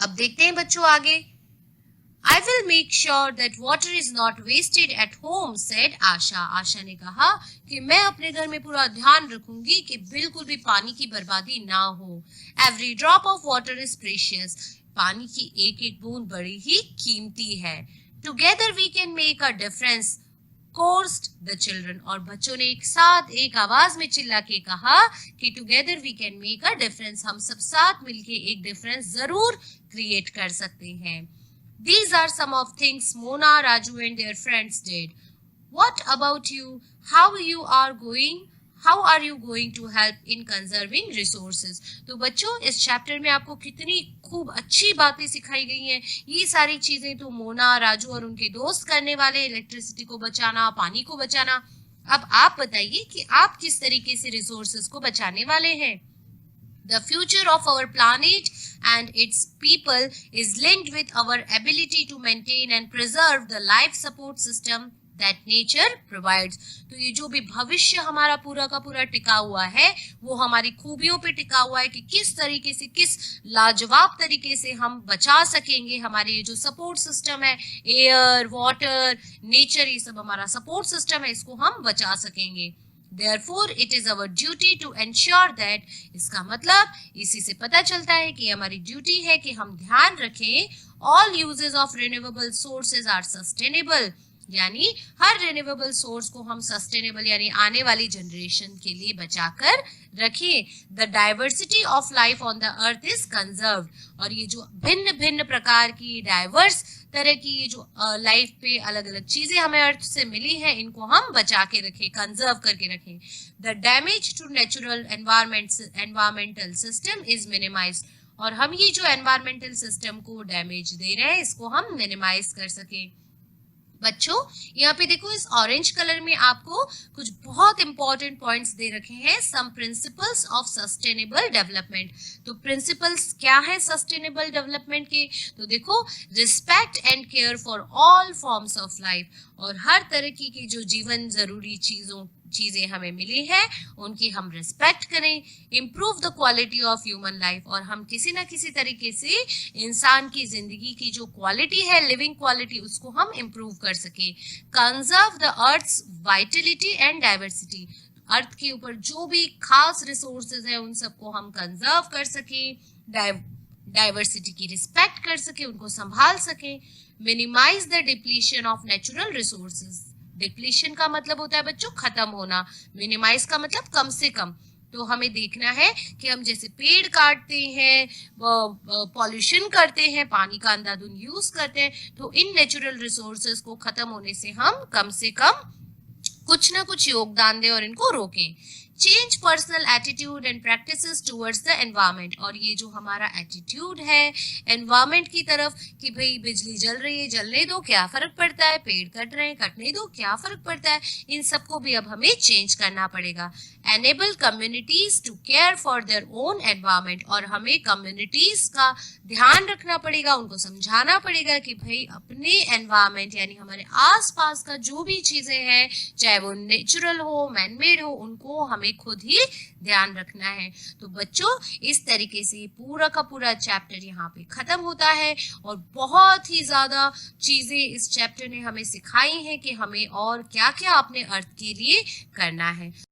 अब देखते हैं बच्चों आगे। I will make sure that water is not wasted at home, said आशा। आशा ने कहा कि मैं अपने घर में पूरा ध्यान रखूंगी कि बिल्कुल भी पानी की बर्बादी ना हो। Every drop of water is precious. पानी की एक एक बूंद बड़ी ही कीमती है। Together we can make a difference, chorused the children। और बच्चों ने एक साथ एक आवाज में चिल्ला के कहा कि together we can make a difference, हम सब साथ मिलके एक डिफरेंस जरूर क्रिएट कर सकते हैं। These are some of things Mona, Raju and their friends did. What about you? How are you going to help in conserving resources? तो बच्चों इस चैप्टर में आपको कितनी खूब अच्छी बातें सिखाई गई हैं। ये सारी चीजें तो मोना, राजू और उनके दोस्त करने वाले, इलेक्ट्रिसिटी को बचाना, पानी को बचाना। अब आप बताइए कि आप किस तरीके से रिसोर्सेज को बचाने वाले हैं। The future of our planet and its people is linked with our ability to maintain and preserve the life support system that nature provides। तो ये जो भी भविष्य हमारा पूरा का पूरा टिका हुआ है वो हमारी खूबियों पे टिका हुआ है कि किस तरीके से, किस लाजवाब तरीके से हम बचा सकेंगे हमारे ये जो सपोर्ट सिस्टम है, एयर, वाटर, नेचर, ये सब हमारा सपोर्ट सिस्टम है, इसको हम बचा सकेंगे। Therefore, it is our duty to ensure that, इसका मतलब इसी से पता चलता है कि हमारी ड्यूटी है कि हम ध्यान रखें all uses of renewable sources are sustainable, यानी हर रिन्यूएबल सोर्स को हम सस्टेनेबल यानी आने वाली जनरेशन के लिए बचाकर रखें। The diversity of life on the earth is conserved. और ये जो भिन्न भिन्न प्रकार की डाइवर्स तरह की ये जो लाइफ पे अलग अलग चीजें हमें अर्थ से मिली हैं, इनको हम बचा के रखें, कंजर्व करके रखें। The damage to natural environmental system is minimised. और हम ये जो एनवायरमेंटल सिस्टम को डैमेज दे रहे हैं इसको हम मिनिमाइज कर सकें। बच्चों यहाँ पे देखो इस ऑरेंज कलर में आपको कुछ बहुत इंपॉर्टेंट पॉइंट्स दे रखे हैं, some principles of sustainable development. तो प्रिंसिपल्स क्या है सस्टेनेबल डेवलपमेंट के? तो देखो, respect and care for all forms of life. और हर तरह की जो जीवन जरूरी चीजें हमें मिली है उनकी हम रिस्पेक्ट करें। Improve the quality of human life. और हम किसी ना किसी तरीके से इंसान की जिंदगी की जो क्वालिटी है, लिविंग क्वालिटी, उसको हम इम्प्रूव कर सके। Conserve the earth's vitality and diversity. Earth के ऊपर जो भी खास रिसोर्सेज है उन सबको हम कंजर्व कर सके, डाइवर्सिटी की रिस्पेक्ट कर सके, उनको संभाल सके। Minimise the depletion of natural resources. Depletion का मतलब होता है बच्चों खत्म होना, मिनिमाइज का मतलब कम से कम। तो हमें देखना है कि हम जैसे पेड़ काटते हैं, पॉल्यूशन करते हैं, पानी का अंधाधुंध यूज करते हैं, तो इन नेचुरल रिसोर्सेज को खत्म होने से हम कम से कम कुछ ना कुछ योगदान दें और इनको रोकें। Change personal attitude and practices towards the environment. और ये जो हमारा एटीट्यूड है एनवायरनमेंट की तरफ कि भाई बिजली जल रही है, जलने दो, क्या फर्क पड़ता है, पेड़ कट रहे हैं, कटने दो, क्या फर्क पड़ता है, इन सबको भी अब हमें चेंज करना पड़ेगा। Enable communities to care for their own environment. और हमें कम्युनिटीज का ध्यान रखना पड़ेगा, उनको समझाना पड़ेगा कि भाई अपने एनवायरनमेंट यानी हमारे आसपास का जो भी चीजें हैं, चाहे वो नेचुरल हो, मैनमेड हो, उनको हमें खुद ही ध्यान रखना है। तो बच्चों इस तरीके से पूरा का पूरा चैप्टर यहाँ पे खत्म होता है और बहुत ही ज्यादा चीजें इस चैप्टर ने हमें सिखाई हैं कि हमें और क्या क्या अपने अर्थ के लिए करना है।